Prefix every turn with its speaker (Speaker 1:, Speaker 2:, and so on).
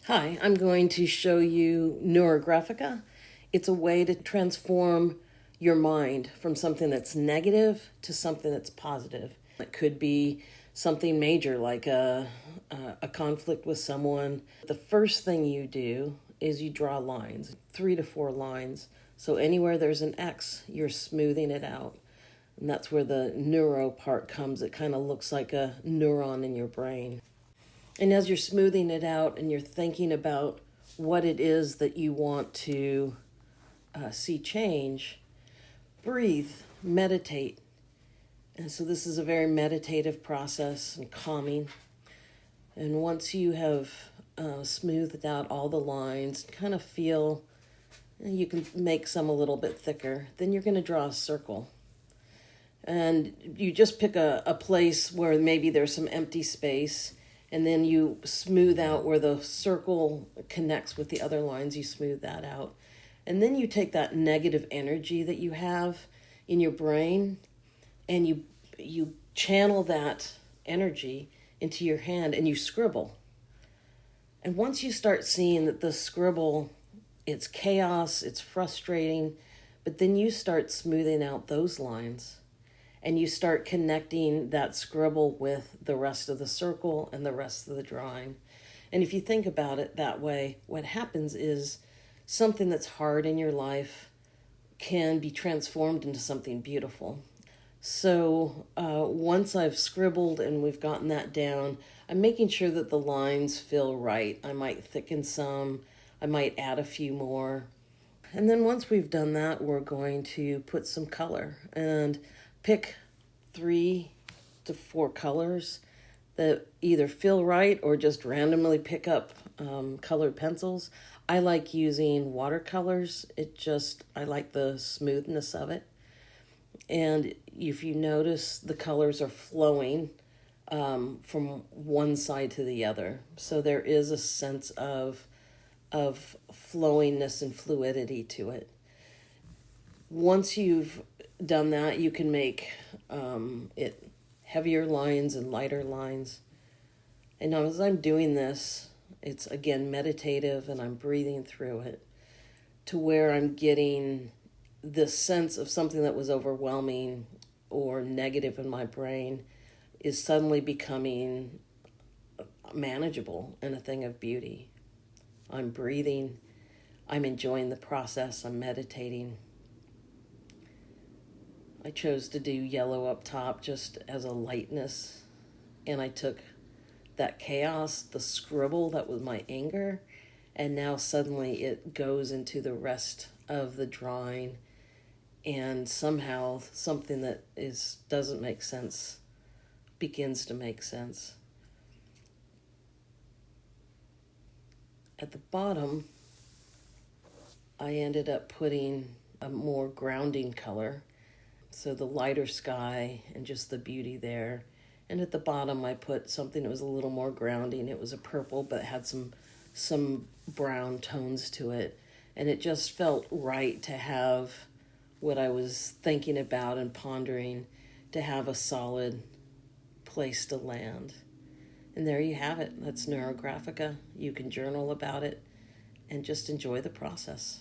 Speaker 1: Hi, I'm going to show you Neurographica. It's a way to transform your mind from something that's negative to something that's positive. It could be something major like a conflict with someone. The first thing you do is you draw lines, 3 to 4 lines. So anywhere there's an X, you're smoothing it out. And that's where the neuro part comes. It kind of looks like a neuron in your brain. And as you're smoothing it out and you're thinking about what it is that you want to see change, breathe, meditate. And so this is a very meditative process and calming. And once you have smoothed out all the lines, kind of feel you can make some a little bit thicker, then you're going to draw a circle. And you just pick a place where maybe there's some empty space, and then you smooth out where the circle connects with the other lines. You smooth that out. And then you take that negative energy that you have in your brain and you channel that energy into your hand and you scribble. And once you start seeing that the scribble, it's chaos, it's frustrating, but then you start smoothing out those lines and you start connecting that scribble with the rest of the circle and the rest of the drawing. And if you think about it that way, what happens is something that's hard in your life can be transformed into something beautiful. So once I've scribbled and we've gotten that down, I'm making sure that the lines feel right. I might thicken some, I might add a few more. And then once we've done that, we're going to put some color and pick 3 to 4 colors that either feel right or just randomly pick up colored pencils. I like using watercolors. I like the smoothness of it. And if you notice, the colors are flowing from one side to the other. So there is a sense of flowingness and fluidity to it. Once you've done that, you can make it heavier lines and lighter lines. And now as I'm doing this, it's again meditative and I'm breathing through it to where I'm getting this sense of something that was overwhelming or negative in my brain is suddenly becoming manageable and a thing of beauty. I'm breathing, I'm enjoying the process, I'm meditating. I chose to do yellow up top just as a lightness, and I took that chaos, the scribble that was my anger, and now suddenly it goes into the rest of the drawing, and somehow something that doesn't make sense begins to make sense. At the bottom, I ended up putting a more grounding color, so the lighter sky and just the beauty there. And at the bottom, I put something that was a little more grounding. It was a purple, but had some brown tones to it. And it just felt right to have what I was thinking about and pondering, to have a solid place to land. And there you have it. That's Neurographica. You can journal about it and just enjoy the process.